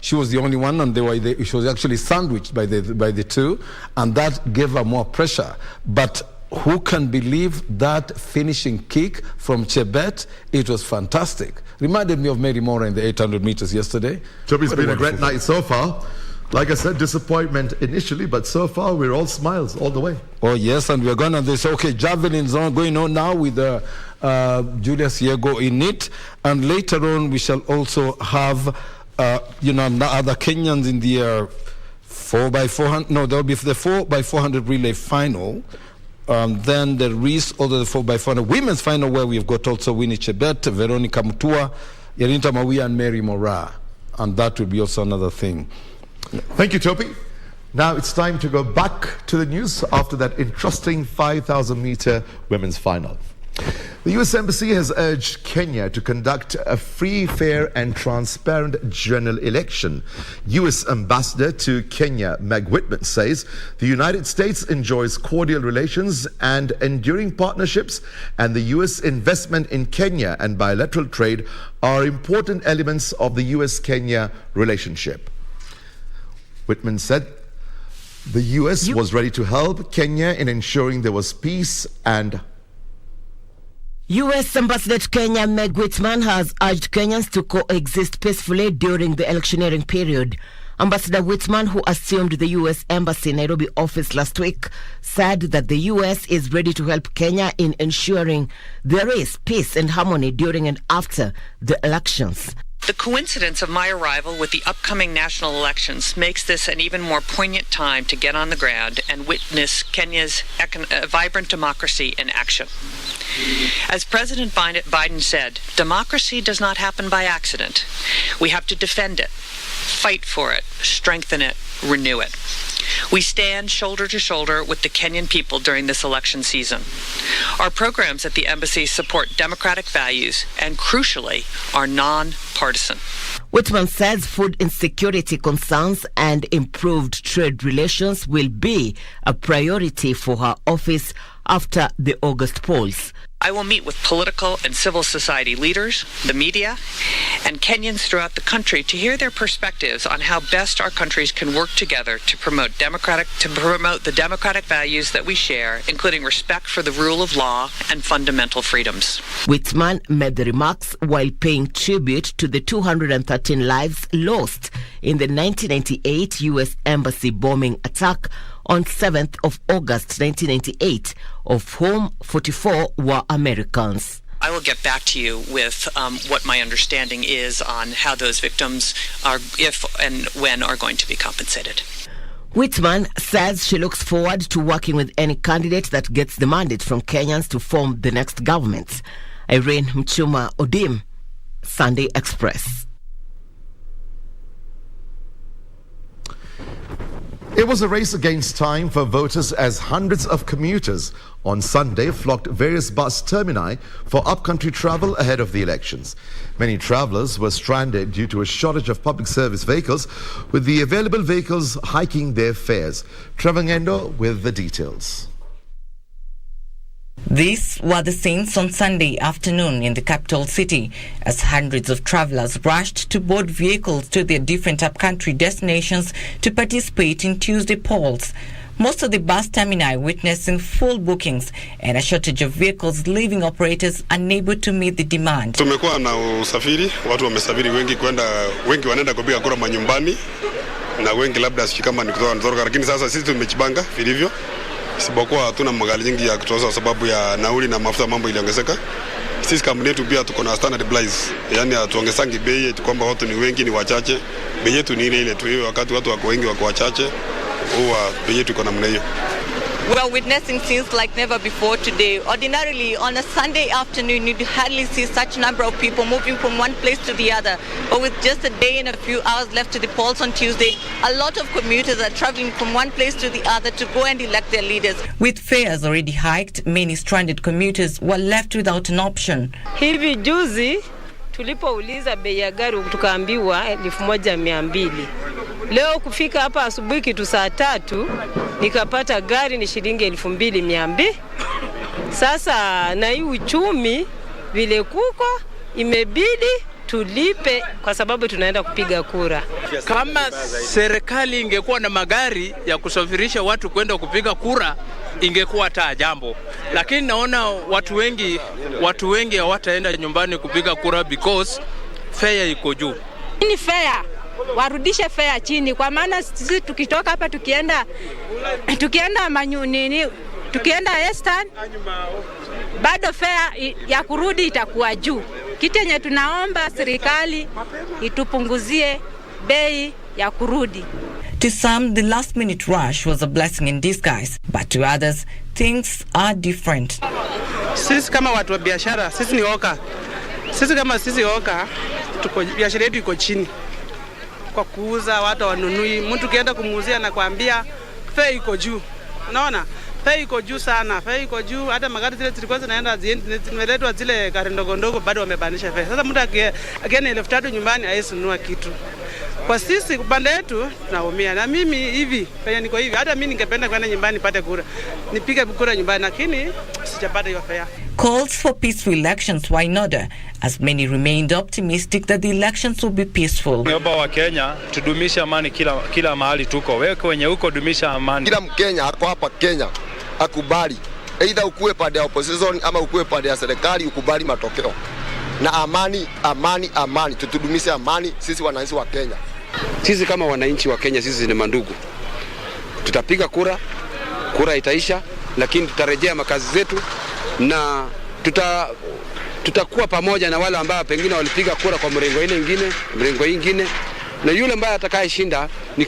She was the only one, and she was actually sandwiched by the two, and that gave her more pressure. But who can believe that finishing kick from Chebet? It was fantastic. Reminded me of Mary Mora in the 800 meters yesterday. Toby's been a great night so far. Like I said, disappointment initially, but so far we're all smiles all the way. Oh yes, and we're going on this. Okay, javelins on going on now with Julius Yego in it, and later on we shall also have other Kenyans in the 4x400. No, there will be the 4x400 relay final. Then there is also the 4x400 women's final, where we've got also Winnie Chebet, Veronica Mutua, Yarinta Mawia, and Mary Mora, and that will be also another thing. Thank you, Toby. Now it's time to go back to the news after that interesting 5,000-meter women's final. The U.S. Embassy has urged Kenya to conduct a free, fair and transparent general election. U.S. Ambassador to Kenya, Meg Whitman, says the United States enjoys cordial relations and enduring partnerships, and the U.S. investment in Kenya and bilateral trade are important elements of the U.S.-Kenya relationship. Whitman said the U.S. was ready to help Kenya in ensuring there was peace and U.S. Ambassador to Kenya, Meg Whitman, has urged Kenyans to coexist peacefully during the electioneering period. Ambassador Whitman, who assumed the U.S. Embassy Nairobi office last week, said that the U.S. is ready to help Kenya in ensuring there is peace and harmony during and after the elections. The coincidence of my arrival with the upcoming national elections makes this an even more poignant time to get on the ground and witness Kenya's vibrant democracy in action. As President Biden said, democracy does not happen by accident. We have to defend it, fight for it, strengthen it, renew it. We stand shoulder to shoulder with the Kenyan people during this election season. Our programs at the embassy support democratic values and, crucially, are non-partisan. Whitman says food insecurity concerns and improved trade relations will be a priority for her office after the August polls. I will meet with political and civil society leaders, the media, and Kenyans throughout the country to hear their perspectives on how best our countries can work together to promote the democratic values that we share, including respect for the rule of law and fundamental freedoms. Whitman made the remarks while paying tribute to the 213 lives lost in the 1998 U.S. Embassy bombing attack on 7th of August 1998, of whom 44 were Americans. I will get back to you with what my understanding is on how those victims are, if and when, are going to be compensated. Whitman says she looks forward to working with any candidate that gets the mandate from Kenyans to form the next government. Irene Mchuma Odim, Sunday Express. It was a race against time for voters as hundreds of commuters on Sunday flocked various bus termini for upcountry travel ahead of the elections. Many travelers were stranded due to a shortage of public service vehicles, with the available vehicles hiking their fares. Trevor Ngendo with the details. These were the scenes on Sunday afternoon in the capital city as hundreds of travelers rushed to board vehicles to their different upcountry destinations to participate in Tuesday polls. Most of the bus termini witnessing full bookings and a shortage of vehicles, leaving operators unable to meet the demand. Tumekuwa na usafiri, watu wamesafiri wengi wanaenda kupiga kura manyumbani na wengi labda kama ni kutoka Nzoroka, lakini sasa sisi tumejipanga vilivyo. Isipokuwa hatuna magari nyingi ya kutoza sababu ya nauli na mafuta, mambo iliongezeka. Sisi kampuni yetu pia tuko na standard price, yani hatuongesangi bei kwamba watu ni wengi ni wachache. Bei yetu ni ile tu, hiyo wakati watu wako wengi wako wachache, huwa bei yetu iko namna hiyo. We are witnessing scenes like never before today. Ordinarily, on a Sunday afternoon, you'd hardly see such number of people moving from one place to the other. But with just a day and a few hours left to the polls on Tuesday, a lot of commuters are traveling from one place to the other to go and elect their leaders. With fares already hiked, many stranded commuters were left without an option. Hivi juzi tulipouliza bei ya gari tukaambiwa 1200. Leo kufika hapa asubuhi kitu saa 3 nikapata gari ni shilingi 2200. Sasa na hii uchumi vile kuko imebidi tulipe kwa sababu tunaenda kupiga kura. Kama serikali ingekuwa na magari ya kusafirisha watu kwenda kupiga kura ingekuwa taa jambo, lakini naona watu wengi hawataenda nyumbani kupiga kura because fare iko juu. Ni fare, warudishe fare chini, kwa maana sisi tukitoka hapa tukienda tukienda Western bado fare ya kurudi itakuwa juu. Kitu yenye tunaomba serikali itupunguzie bei ya kurudi. To some, the last-minute rush was a blessing in disguise, but to others, things are different. Sisi kama watu wa biashara, sisi ni oka. Sisi oka, biashara yetu iko chini. Kwa kuuza watu wanunui, mtu kienda kumuuzia na kuambia fare iko juu. Unaona? Fare iko juu sana, fare iko juu. Hata magari zile zilikuwa zinaenda zimeletwa zile gari ndogo bado wamebanisha fare. Sasa mtu akienda 3,000 nyumbani hawezi nunua kitu. Kwa sisi upande wetu tunaumia. Na mimi hivi, fanya niko hivi. Hata mimi ningependa kwenda nyumbani nipate kura. Nipige kura nyumbani lakini sijapata hiyo fare. Calls for peaceful elections were in order, as many remained optimistic that the elections will be peaceful. Niomba wa Kenya tudumisha amani kila mahali tuko. Wewe kwenye huko dumisha amani. Kila Mkenya hako hapa Kenya akubali. Either ukue pande ya opposition ama ukue pande ya serikali, ukubali matokeo. Na amani, tutudumishe amani sisi wananchi wa Kenya. Sisi kama wananchi wa Kenya sisi ni mandugu. Tutapiga kura itaisha, lakini tutarejea makazi zetu na tutakuwa pamoja na wale ambao pengine walipiga kura kwa mrengo ingine, na yule ambaye atakayeshinda ni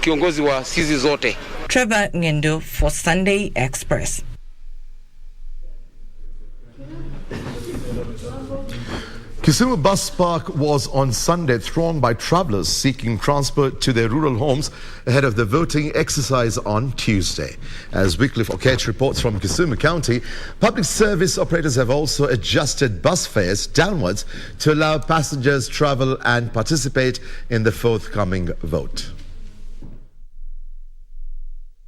kiongozi wa sisi zote. Trevor Ngendo for Sunday Express. Kisumu Bus Park was on Sunday thronged by travellers seeking transport to their rural homes ahead of the voting exercise on Tuesday. As Wycliffe Okech reports from Kisumu County, public service operators have also adjusted bus fares downwards to allow passengers travel and participate in the forthcoming vote.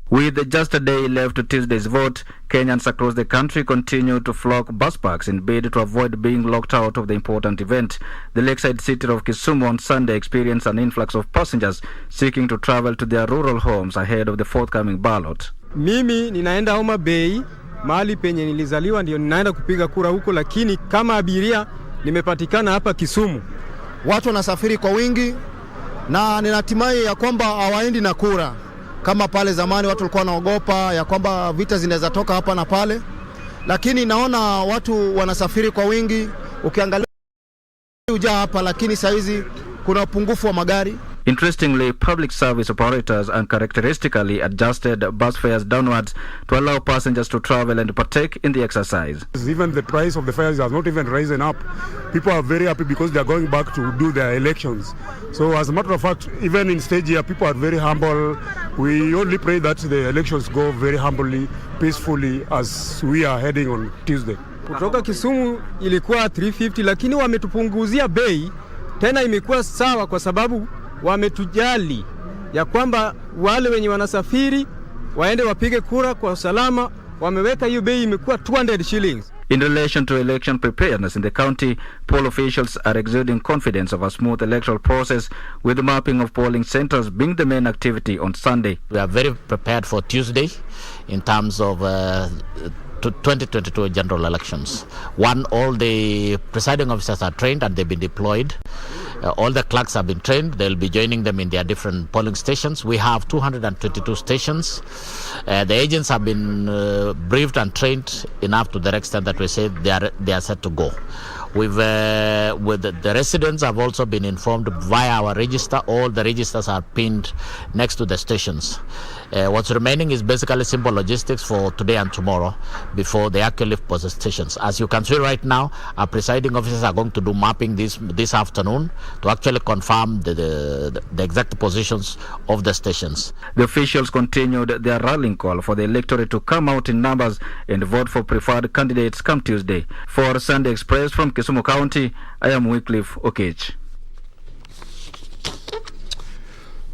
With just a day left to Tuesday's vote, Kenyans across the country continue to flock bus parks in bid to avoid being locked out of the important event. The lakeside city of Kisumu on Sunday experienced an influx of passengers seeking to travel to their rural homes ahead of the forthcoming ballot. Mimi ninaenda Homa Bay, mahali penye nilizaliwa, ndio ninaenda kupiga kura huko, lakini kama abiria nimepatikana hapa Kisumu. Watu wanasafiri kwa wingi na ninatumai ya kwamba hawaendi na kura. Kama pale zamani watu walikuwa wanaogopa ya kwamba vita zinaweza toka hapa na pale, lakini naona watu wanasafiri kwa wingi. Ukiangalia ujaa hapa, lakini saizi kuna upungufu wa magari. Interestingly, public service operators uncharacteristically adjusted bus fares downwards to allow passengers to travel and partake in the exercise. Even the price of the fares has not even risen up. People are very happy because they are going back to do their elections. So as a matter of fact, even in stage here, people are very humble. We only pray that the elections go very humbly, peacefully as we are heading on Tuesday. Kutoka Kisumu ilikuwa 350, lakini wametupunguzia bei. Tena imekuwa sawa kwa sababu wametujali ya kwamba wale wenye wanasafiri waende wapige kura kwa usalama. Wameweka hiyo bei, imekuwa 200 shillings. In relation to election preparedness in the county, poll officials are exuding confidence of a smooth electoral process, with the mapping of polling centers being the main activity on Sunday. We are very prepared for Tuesday in terms of 2022 general elections. One, all the presiding officers are trained and they've been deployed. All the clerks have been trained. They'll be joining them in their different polling stations. We have 222 stations. The agents have been briefed and trained enough to the extent that we say they are set to go. With the residents have also been informed via our register. All the registers are pinned next to the stations. What's remaining is basically simple logistics for today and tomorrow before they actually leave post stations. As you can see right now, our presiding officers are going to do mapping this afternoon to actually confirm the exact positions of the stations. The officials continued their rallying call for the electorate to come out in numbers and vote for preferred candidates come Tuesday. For Sunday Express from Kisumu County, I am Wycliffe Okech.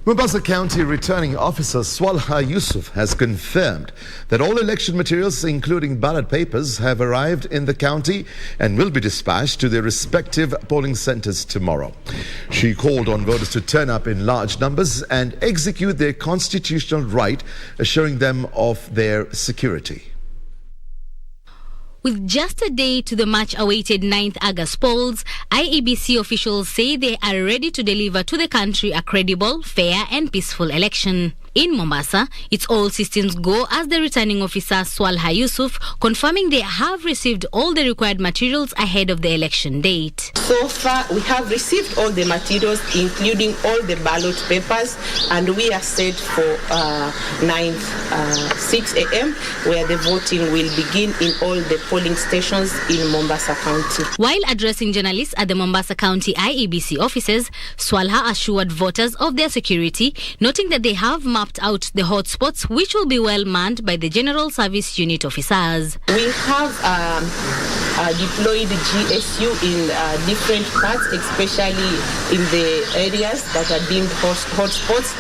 Mombasa County Returning Officer Swalha Yusuf has confirmed that all election materials, including ballot papers, have arrived in the county and will be dispatched to their respective polling centres tomorrow. She called on voters to turn up in large numbers and execute their constitutional right, assuring them of their security. With just a day to the much-awaited 9th August polls, IEBC officials say they are ready to deliver to the country a credible, fair and peaceful election. In Mombasa, it's all systems go as the returning officer Swalha Yusuf confirming they have received all the required materials ahead of the election date. So far, we have received all the materials, including all the ballot papers, and we are set for 6 a.m., where the voting will begin in all the polling stations in Mombasa County. While addressing journalists at the Mombasa County IEBC offices, Swalha assured voters of their security, noting that they have mapped out the hotspots which will be well manned by the General Service Unit officers. We have deployed GSU in different parts, especially in the areas that are deemed hotspots.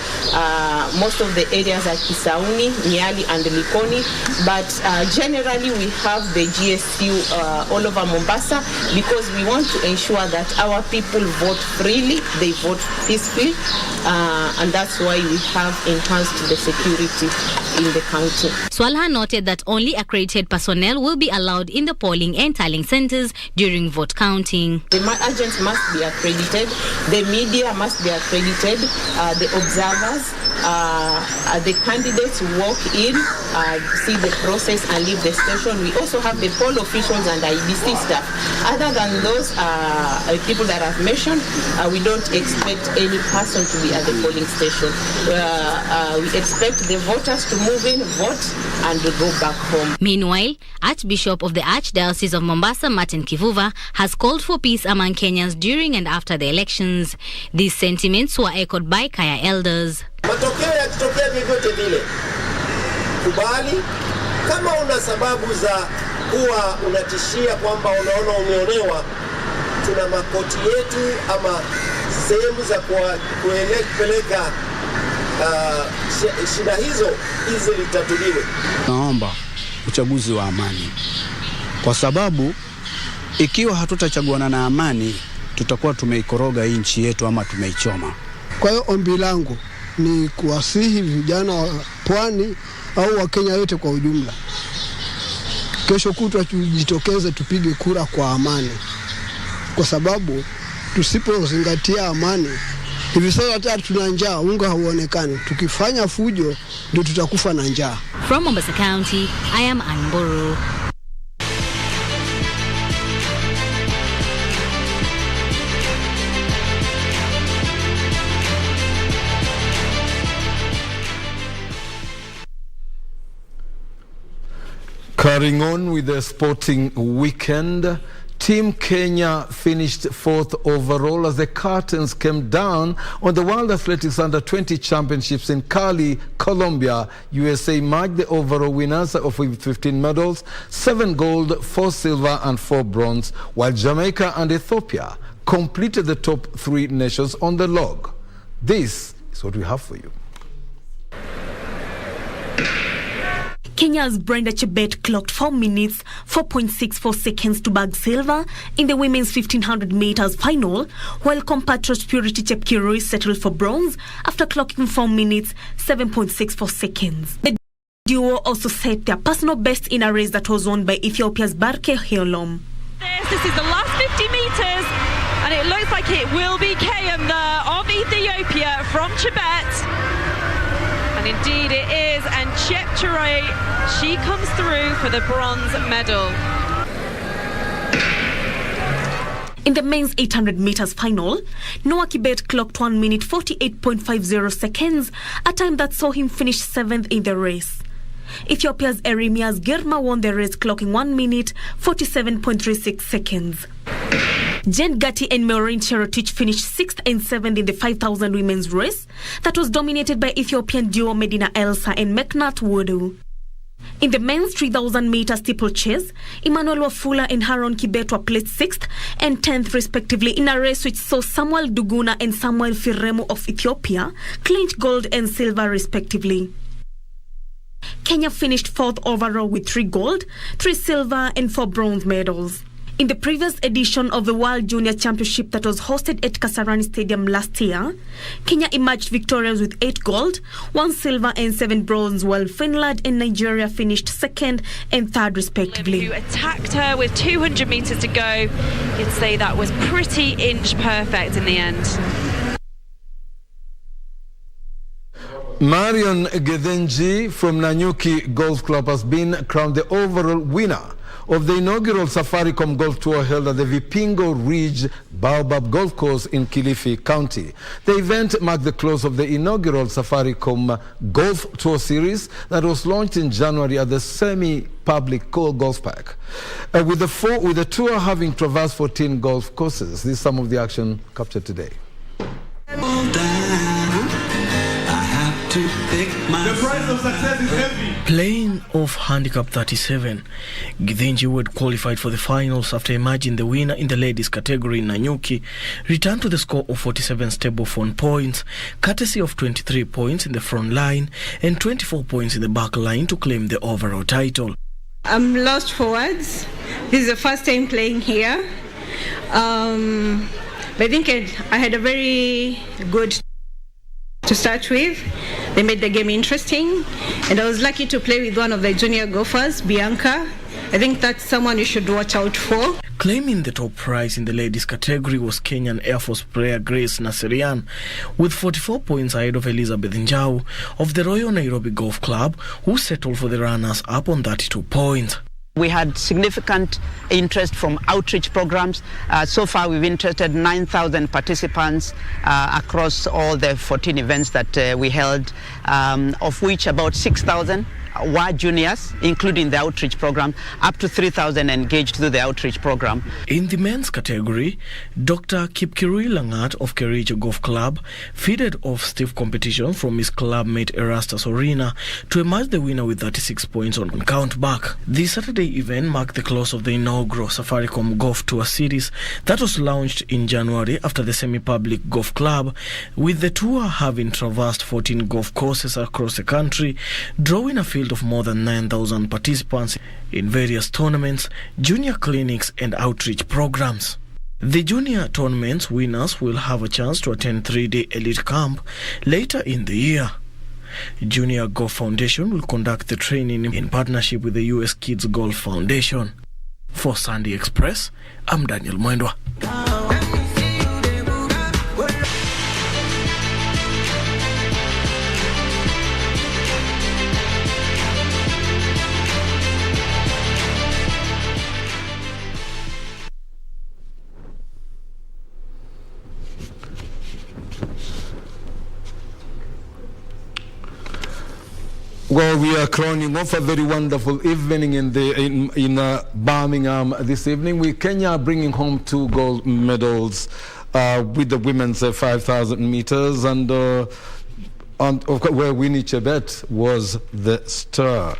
Most of the areas are Kisauni, Nyali and Likoni, but generally we have the GSU all over Mombasa because we want to ensure that our people vote freely, they vote peacefully, and that's why we have enhanced the security in the county. Swalha noted that only accredited personnel will be allowed in the polling and tallying centers during vote counting. The agents must be accredited, the media must be accredited, the observers, the candidates walk in, see the process and leave the station. We also have the poll officials and IBC staff. Other than those people that I've mentioned, we don't expect any person to be at the polling station. We expect the voters to move in, vote, and go back home. Meanwhile, Archbishop of the Archdiocese of Mombasa, Martin Kivuva, has called for peace among Kenyans during and after the elections. These sentiments were echoed by Kaya elders. Matokeo yakitokea vyovyote vile, kubali. Kama una sababu za kuwa unatishia kwamba unaona umeonewa, tuna makoti yetu ama sehemu za kupeleka shida hizo litatuliwe. Naomba uchaguzi wa amani, kwa sababu ikiwa hatutachaguana na amani tutakuwa tumeikoroga nchi yetu ama tumeichoma. Kwa hiyo ombi langu ni kuwasihi vijana wa pwani au wa Kenya yote kwa ujumla, kesho kutwa tujitokeze tupige kura kwa amani, kwa sababu tusipozingatia amani, hivi sasa hata tuna njaa, unga hauonekani. Tukifanya fujo ndio tutakufa na njaa. From Mombasa County, I am Anburu. Carrying on with the sporting weekend, Team Kenya finished 4th overall as the curtains came down on the World Athletics Under-20 Championships in Cali, Colombia. USA marked the overall winners of 15 medals, 7 gold, 4 silver and 4 bronze, while Jamaica and Ethiopia completed the top 3 nations on the log. This is what we have for you. Kenya's Brenda Chebet clocked 4 minutes, 4.64 seconds to bag silver in the women's 1500 meters final, while compatriot Purity Chepkirui settled for bronze after clocking 4 minutes, 7.64 seconds. The duo also set their personal best in a race that was won by Ethiopia's Barke Hyolom. This is the last 50 meters, and it looks like it will be Kayam of Ethiopia from Chebet. And indeed it is, and Chepkirui, she comes through for the bronze medal. In the men's 800 meters final, Noah Kibet clocked 1 minute 48.50 seconds, a time that saw him finish 7th in the race. Ethiopia's Eremias Girma won the race, clocking 1 minute 47.36 seconds. Jen Gatti and Maureen Cherotich finished 6th and 7th in the 5,000 women's race that was dominated by Ethiopian duo Medina Elsa and Meknat Wodu. In the men's 3,000-meter steeplechase, Emmanuel Wafula and Haron Kibet were placed 6th and 10th respectively in a race which saw Samuel Duguna and Samuel Firemu of Ethiopia clinch gold and silver respectively. Kenya finished 4th overall with 3 gold, 3 silver and 4 bronze medals. In the previous edition of the World Junior Championship that was hosted at Kasarani Stadium last year, Kenya emerged victorious with 8 gold, 1 silver and 7 bronze, while Finland and Nigeria finished 2nd and 3rd respectively. Who attacked her with 200 metres to go. You'd say that was pretty inch perfect in the end. Marion Gedenji from Nanyuki Golf Club has been crowned the overall winner of the inaugural Safaricom Golf Tour held at the Vipingo Ridge Baobab Golf Course in Kilifi County. The event marked the close of the inaugural Safaricom Golf Tour series that was launched in January at the semi-public Golf Park. With the tour having traversed 14 golf courses, this is some of the action captured today. The price of success is heavy. Playing off handicap 37, Githinji, who had qualified for the finals after emerging the winner in the ladies category in Nanyuki, returned to the score of 47 stable phone points, courtesy of 23 points in the front line and 24 points in the back line to claim the overall title. I'm lost for words. This is the first time playing here. But I think I had a very good to start with. They made the game interesting, and I was lucky to play with one of the junior golfers, Bianca. I think that's someone you should watch out for. Claiming the top prize in the ladies category was Kenyan Air Force player Grace Naserian, with 44 points ahead of Elizabeth Njau of the Royal Nairobi Golf Club, who settled for the runners-up on 32 points. We had significant interest from outreach programs. So far, we've interested 9,000 participants across all the 14 events that we held, of which about 6,000 were juniors, including the outreach program. Up to 3,000 engaged through the outreach program. In the men's category, Dr. Kipkirui Langat of Kericho Golf Club feeded off stiff competition from his clubmate Erastus Orina to emerge the winner with 36 points on count back. The Saturday event marked the close of the inaugural Safaricom Golf Tour series that was launched in January after the semi-public golf club, with the tour having traversed 14 golf courses across the country, drawing a field of more than 9,000 participants in various tournaments, junior clinics and outreach programs. The junior tournaments winners will have a chance to attend 3-day elite camp later in the year. Junior Golf Foundation will conduct the training in partnership with the US Kids Golf Foundation. For Sunday Express, I'm Daniel Mwendwa. Well, we are crowning off a very wonderful evening in Birmingham this evening, with Kenya bringing home 2 gold medals with the women's 5,000 meters, and of course, where Winnie Chebet was the star.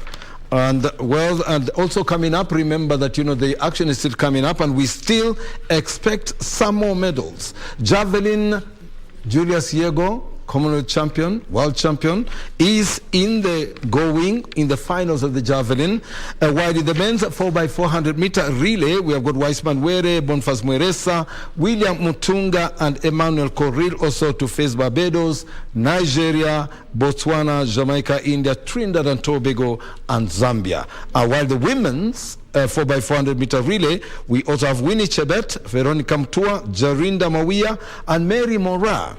And well, and also coming up, remember that the action is still coming up, and we still expect some more medals. Javelin, Julius Yego, Commonwealth champion, world champion, is in the finals of the javelin. While in the men's 4x400 meter relay, we have got Weissman Were, Bonfas Mweresa, William Mutunga, and Emmanuel Corril also to face Barbados, Nigeria, Botswana, Jamaica, India, Trinidad and Tobago, and Zambia. While the women's 4x400 meter relay, we also have Winnie Chebet, Veronica Mtua, Jarinda Mawia, and Mary Mora,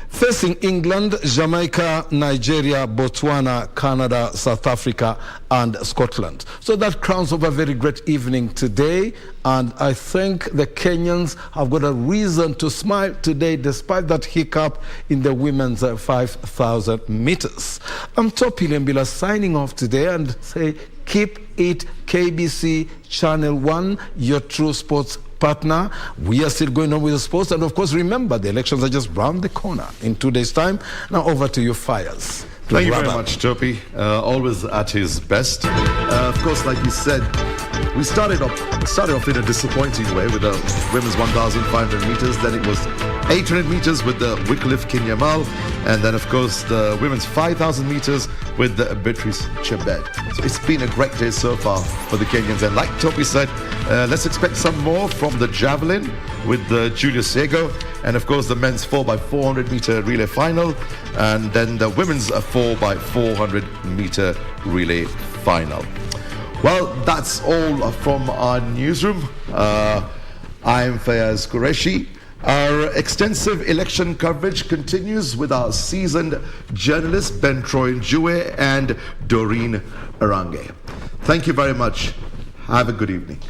facing England, Jamaica, Nigeria, Botswana, Canada, South Africa, and Scotland. So that crowns up a very great evening today, and I think the Kenyans have got a reason to smile today despite that hiccup in the women's 5,000 meters. I'm Topi Lembila signing off today and say keep it KBC Channel 1, your true sports partner. We are still going on with the sports. And of course, remember, the elections are just round the corner in 2 days' time. Now over to you, Fires. Thank you very much, Topi. Always at his best. Of course, like you said, we started off in a disappointing way with the women's 1,500 meters. Then it was 800 meters with the Wycliffe Kinyamal. And then, of course, the women's 5,000 meters with the Beatrice Chebet. So it's been a great day so far for the Kenyans. And like Topi said, let's expect some more from the javelin with the Julius Yego. And of course, the men's 4x400 meter relay final. And then the women's 4x400 meter relay final. Well, that's all from our newsroom. I'm Fayaz Qureshi. Our extensive election coverage continues with our seasoned journalists Ben Troy Njue and Doreen Arange. Thank you very much. Have a good evening.